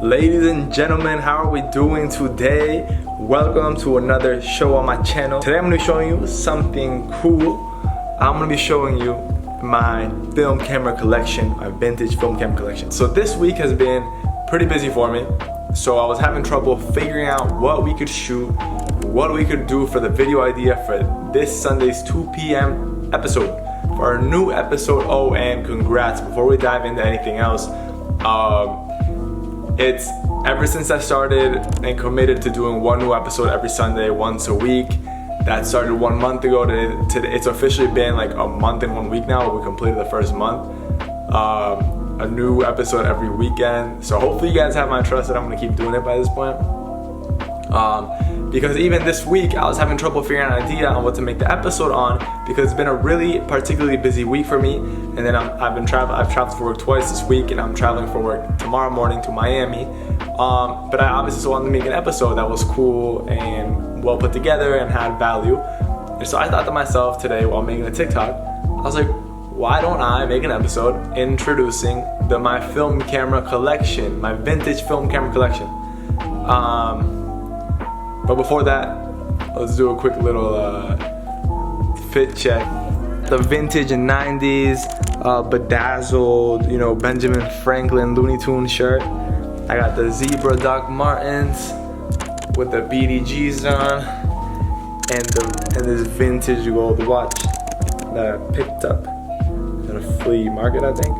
Ladies and gentlemen, how are we doing today? Welcome to another show on my channel. Today I'm going to be showing you something cool. I'm going to be showing you my film camera collection, my vintage film camera collection. So this week has been pretty busy for me. So I was having trouble figuring out what we could shoot, what we could do for the video idea for this Sunday's 2 p.m. episode. For our new episode, oh, and congrats. Before we dive into anything else, it's ever since I started and committed to doing one new episode every Sunday, once a week. That started 1 month ago. It's officially been like a month and 1 week now. We completed the first month. A new episode every weekend. So hopefully you guys have my trust that I'm gonna keep doing it by this point. Because even this week I was having trouble figuring out an idea on what to make the episode on, because it's been a really particularly busy week for me. And then I've traveled for work twice this week, and I'm traveling for work tomorrow morning to Miami. But I obviously still wanted to make an episode that was cool and well put together and had value. And so I thought to myself today while making a TikTok, I was like, why don't I make an episode introducing my film camera collection, my vintage film camera collection. But before that, let's do a quick little fit check. The vintage 90s bedazzled, Benjamin Franklin Looney Tunes shirt. I got the zebra Doc Martens with the BDGs on, and this vintage gold watch that I picked up at a flea market, I think.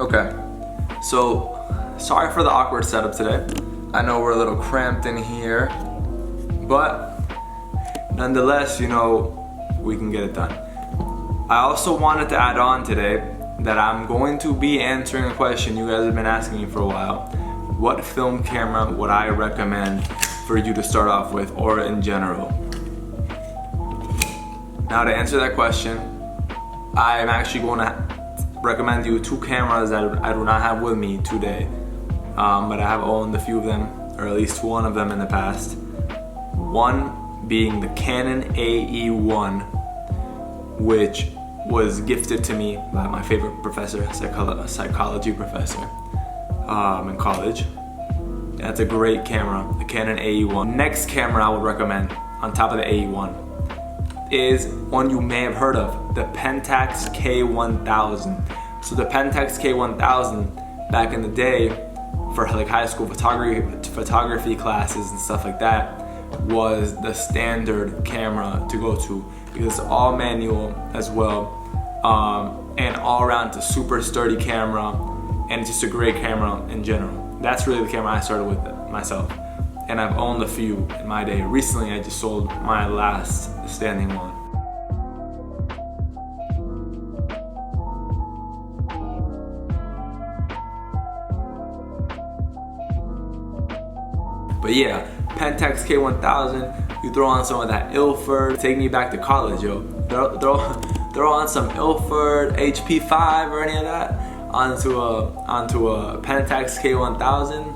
Okay, so sorry for the awkward setup today. I know we're a little cramped in here, but nonetheless, we can get it done. I also wanted to add on today that I'm going to be answering a question you guys have been asking me for a while. What film camera would I recommend for you to start off with, or in general? Now, to answer that question, I'm actually going to recommend you two cameras that I do not have with me today, but I have owned a few of them, or at least one of them in the past. One being the Canon AE1, which was gifted to me by my favorite professor, a psychology professor in college. That's a great camera, the Canon AE1. Next camera I would recommend on top of the AE1 is one you may have heard of, the Pentax K1000. So the Pentax K1000 back in the day for like high school photography classes and stuff like that was the standard camera to go to, because it's all manual as well, and all around it's a super sturdy camera, and it's just a great camera in general. That's really the camera I started with myself, and I've owned a few in my day. Recently I just sold my last standing one. But yeah, Pentax K1000, you throw on some of that Ilford, take me back to college, yo. Throw on some Ilford HP5 or any of that onto a Pentax K1000.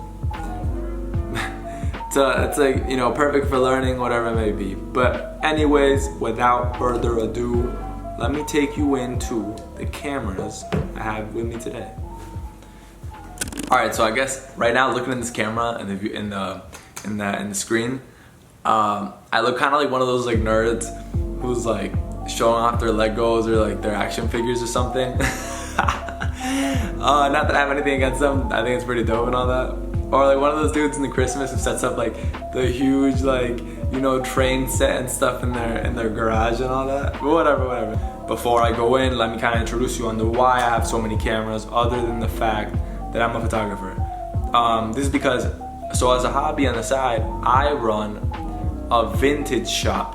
It's like, perfect for learning, whatever it may be. But anyways, without further ado, let me take you into the cameras I have with me today. All right, so I guess right now, looking at this camera and in the screen, I look kind of like one of those like nerds who's like showing off their Legos or like their action figures or something. Not that I have anything against them. I think it's pretty dope and all that. Or like one of those dudes in the Christmas who sets up like the huge train set and stuff in their garage and all that. But whatever. Before I go in, let me kind of introduce you on why I have so many cameras, other than the fact that I'm a photographer. This is because, so as a hobby on the side, I run a vintage shop,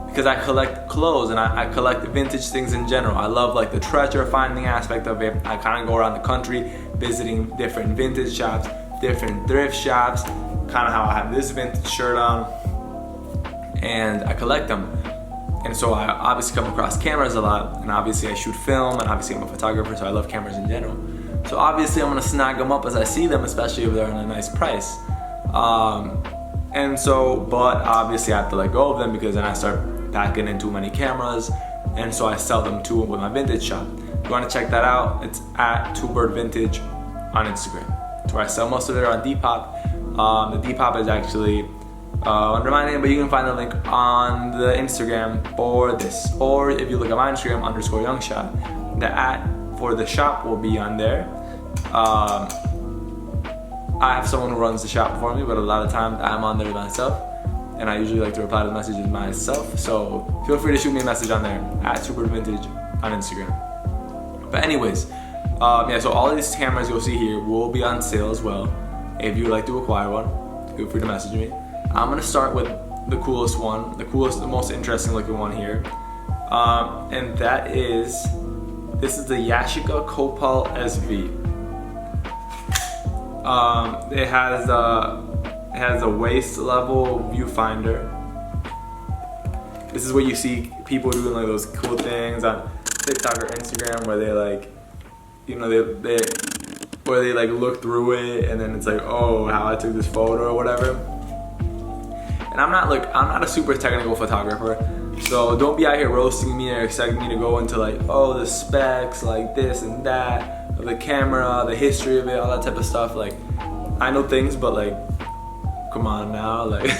because I collect clothes and I collect vintage things in general. I love like the treasure finding aspect of it. I kind of go around the country visiting different vintage shops, different thrift shops, kind of how I have this vintage shirt on, and I collect them. And so I obviously come across cameras a lot, and obviously I shoot film, and obviously I'm a photographer, so I love cameras in general. So obviously I'm gonna snag them up as I see them, especially if they're in a nice price. And so, but obviously I have to let go of them because then I start packing in too many cameras, and so I sell them too with my vintage shop. If you wanna check that out, it's at 2birdvintage on Instagram. It's where I sell most of it on Depop. The Depop is actually under my name, but you can find the link on the Instagram for this. Or if you look at my Instagram, _youngshot, the at for the shop will be on there. I have someone who runs the shop for me, but a lot of times I'm on there myself, and I usually like to reply to the messages myself. So feel free to shoot me a message on there at 2birdvintage on Instagram. But anyways, yeah, so all of these cameras you'll see here will be on sale as well. If you would like to acquire one, feel free to message me. I'm gonna start with the coolest one, the most interesting looking one here. And that is, this is the Yashica Copal SV. It has a waist level viewfinder. This is what you see people doing, like those cool things on TikTok or Instagram where they like, you know, where they like look through it and then it's like, oh, how I took this photo or whatever. And I'm not a super technical photographer, so don't be out here roasting me or expecting me to go into like, oh, the specs, like this and that, of the camera, the history of it, all that type of stuff. Like, I know things, but like, come on now, like.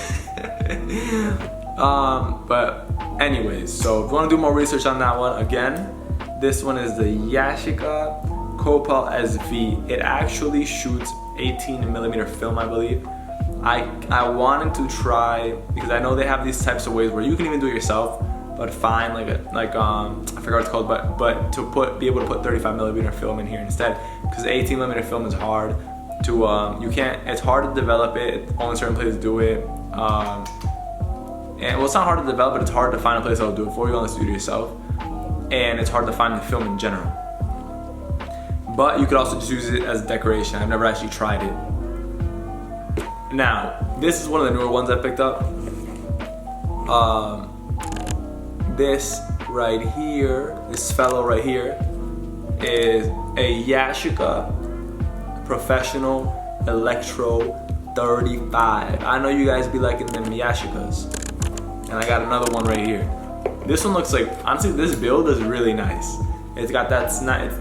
But anyways, so if you want to do more research on that one, again, this one is the Yashica Copal SV. It actually shoots 18mm film, I believe. I wanted to try, because I know they have these types of ways where you can even do it yourself, but find I forgot what it's called, but to be able to put 35mm film in here instead, because 18mm film is hard to it's hard to develop it. Only certain places do it, and well, it's not hard to develop it, it's hard to find a place that'll do it for you unless you do it yourself, and it's hard to find the film in general. But you could also just use it as decoration. I've never actually tried it. Now, this is one of the newer ones I picked up. This right here, this fellow right here, is a Yashica Professional Electro 35. I know you guys be liking them Yashicas. And I got another one right here. This one looks like, honestly, this build is really nice. It's got that,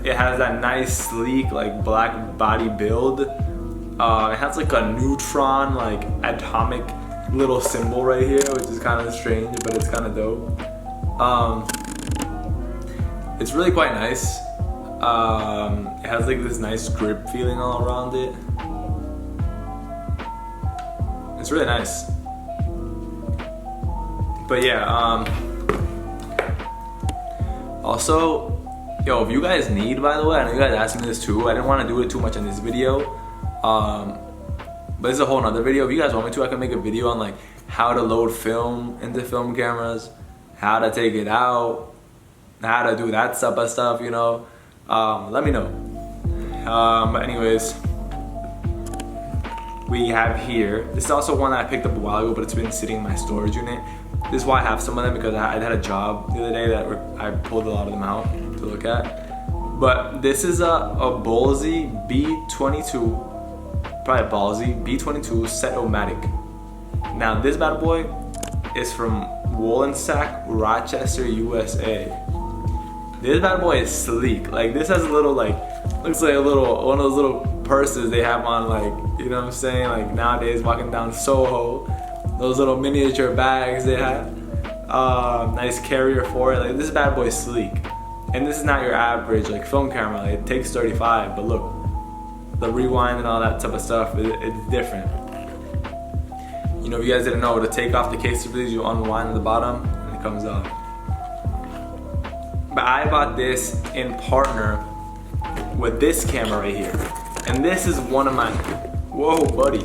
it has that nice, sleek, like black body build. It has like a neutron, like atomic little symbol right here, which is kind of strange, but it's kind of dope. It's really quite nice. It has like this nice grip feeling all around it. It's really nice. But yeah, also, yo, if you guys need, by the way, I know you guys asked me this too, I didn't want to do it too much in this video. But this is a whole nother video. If you guys want me to, I can make a video on like how to load film into film cameras, how to take it out, how to do that type of stuff, you know. Let me know. But anyways, we have here, this is also one that I picked up a while ago, but it's been sitting in my storage unit. This is why I have some of them, because I had a job the other day that I pulled a lot of them out to look at. But this is a Ballsy B22, probably a Ballsy B22 Set-O-Matic. Now this bad boy is from Wollensack, Rochester, USA. This bad boy is sleek. Like, this has a little, like, looks like one of those little purses they have on, like, you know what I'm saying? Like nowadays walking down Soho, those little miniature bags they have. Nice carrier for it. Like, this bad boy is sleek. And this is not your average like film camera. Like, it takes 35, but look, the rewind and all that type of stuff, it's different. You know, if you guys didn't know, to take off the case of these, you unwind the bottom and it comes off. But I bought this in partner with this camera right here. And this is one of my, whoa buddy.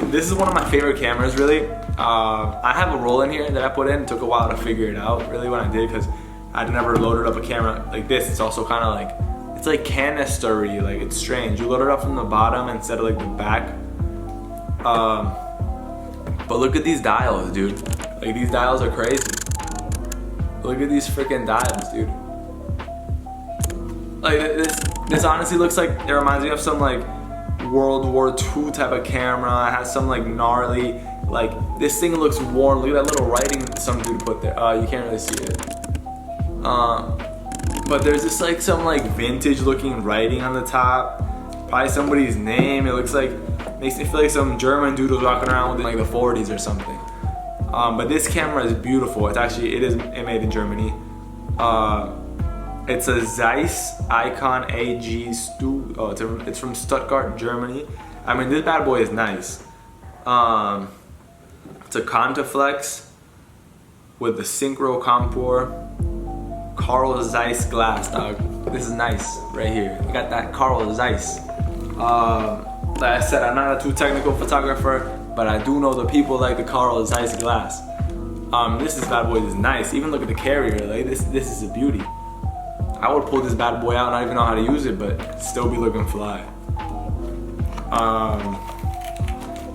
This is one of my favorite cameras, really. I have a roll in here that I put in. It took a while to figure it out, really, when I did, because I'd never loaded up a camera like this. It's also kind of like, it's like canistery, like it's strange. You load it up from the bottom instead of like the back. But look at these dials, dude. Like, these dials are crazy. Look at these freaking dials, dude. Like, this honestly looks like, it reminds me of some like World War II type of camera. It has some like gnarly, like, this thing looks worn. Look at that little writing some dude put there. You can't really see it. But there's just like some like vintage looking writing on the top. Probably somebody's name. It looks like, makes me feel like some German dude was walking around with like the 40s or something. But this camera is beautiful. It is made in Germany. It's a Zeiss Icon AG Stu. Oh, it's from Stuttgart, Germany. I mean, this bad boy is nice. It's a Contaflex with the Synchro Compor. Carl Zeiss glass, dog. This is nice right here. You got that Carl Zeiss. Like I said, I'm not a too technical photographer, but I do know the people like the Carl Zeiss glass. This bad boy is nice. Even look at the carrier. Like, this is a beauty. I would pull this bad boy out, not even know how to use it, but still be looking fly.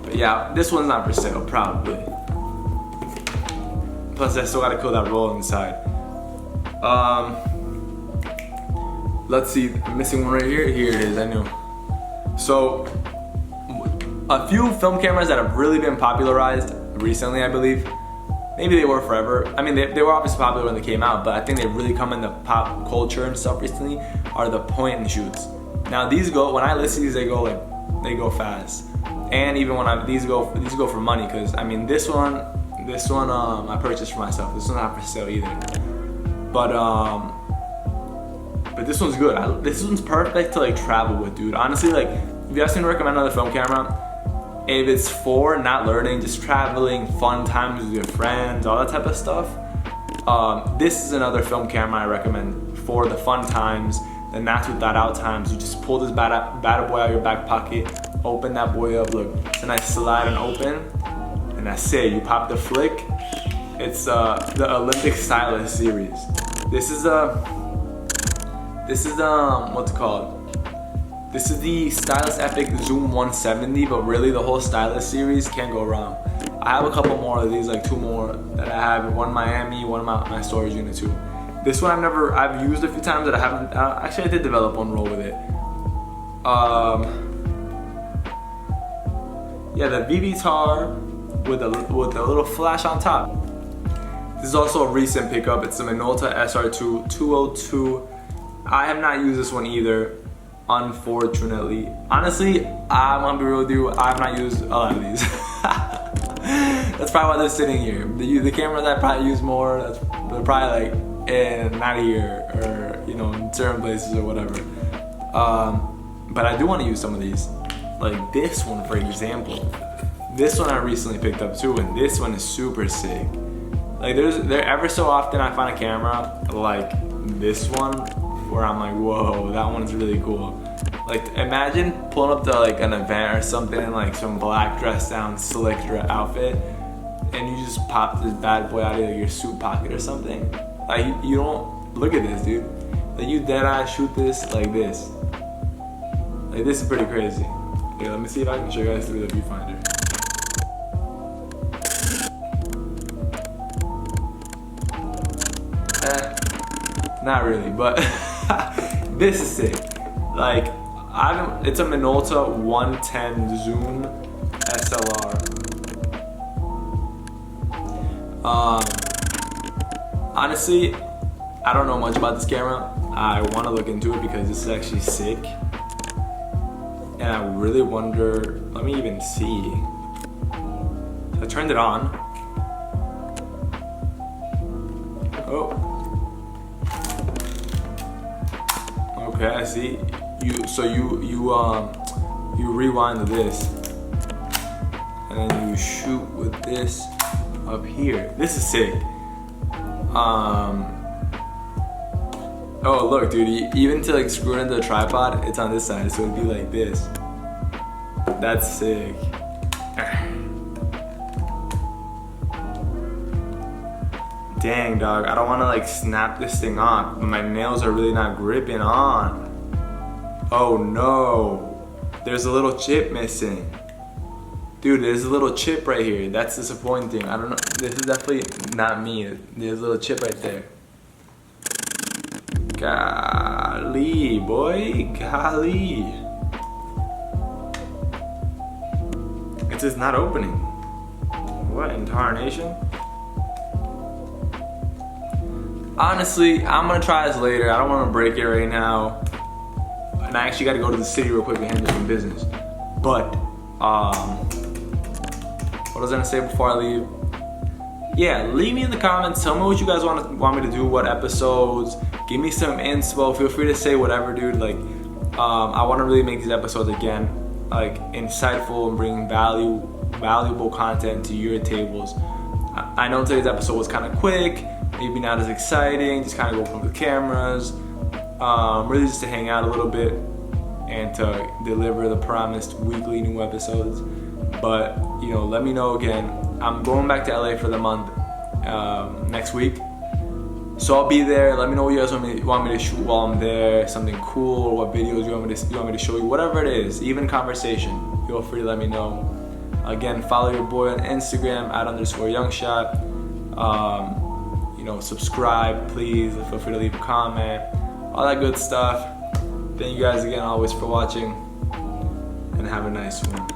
But yeah, this one's not for sale, probably. Plus, I still gotta kill that roll inside. Let's see, I'm missing one right here. Here it is, I knew. So, a few film cameras that have really been popularized recently, I believe. Maybe they were forever. I mean, they were obviously popular when they came out, but I think they really come into pop culture and stuff recently, are the point and shoots. Now these when I list these, they go fast. And even when these go for money, because I mean, this one I purchased for myself. This one's not for sale either. But this one's good. This one's perfect to like travel with, dude. Honestly, like, if you guys can recommend another film camera, if it's for not learning, just traveling, fun times with your friends, all that type of stuff, this is another film camera I recommend for the fun times, the not too thought out times. You just pull this bad boy out of your back pocket, open that boy up. Look, it's a nice slide and open, and that's it. You pop the flick. It's the Olympic Stylus series. This is what's it called? This is the Stylus Epic Zoom 170, but really the whole Stylus series can't go wrong. I have a couple more of these, like 2 more that I have. One in Miami, one in my storage unit too. This one I've used a few times that I haven't. Actually, I did develop one roll with it. Yeah, the VV-Tar with a little flash on top. This is also a recent pickup. It's the Minolta SR2 202. I have not used this one either, unfortunately. Honestly, I'm gonna be real with you, I have not used a lot of these. That's probably why they're sitting here. The cameras I probably use more, they're probably like not here, or you know, in certain places or whatever. But I do want to use some of these. Like this one, for example. This one I recently picked up too, and this one is super sick. Like there ever so often I find a camera like this one where I'm like, whoa, that one's really cool. Like, imagine pulling up to like an event or something in like some black dress down slick outfit, and you just pop this bad boy out of like, your suit pocket or something. Like you don't look at this, dude. Like, you dead eye shoot this like this. Like, this is pretty crazy. Okay, let me see if I can show you guys through the viewfinder. Not really, but this is sick. Like, it's a Minolta 110 Zoom SLR. Honestly, I don't know much about this camera. I want to look into it because this is actually sick. And I really wonder, let me even see. I turned it on. Oh. Okay, I see. You rewind to this, and then you shoot with this up here. This is sick. Oh look, dude. Even to like screw it into the tripod, it's on this side, so it'd be like this. That's sick. Dang, dog, I don't want to like snap this thing off, but my nails are really not gripping on. Oh no, there's a little chip missing. Dude, there's a little chip right here. That's disappointing thing. I don't know. This is definitely not me. There's a little chip right there. Golly, boy. Golly. It's just not opening. What in tarnation? Honestly, I'm gonna try this later. I don't want to break it right now. And I actually got to go to the city real quick and handle some business. But, what was I gonna say before I leave? Yeah, leave me in the comments. Tell me what you guys want me to do, what episodes. Give me some inspo. Feel free to say whatever, dude. Like, I want to really make these episodes again, like, insightful and bring valuable content to your tables. I know today's episode was kind of quick, maybe not as exciting. Just kind of go from the cameras. Really just to hang out a little bit and to deliver the promised weekly new episodes. But, you know, let me know again. I'm going back to LA for the month next week. So I'll be there. Let me know what you guys want me to shoot while I'm there. Something cool, or what videos you want me to show you. Whatever it is, even conversation. Feel free to let me know. Again, follow your boy on Instagram @_youngshot. You know, subscribe, please. Feel free to leave a comment. All that good stuff. Thank you guys again always for watching. And have a nice one.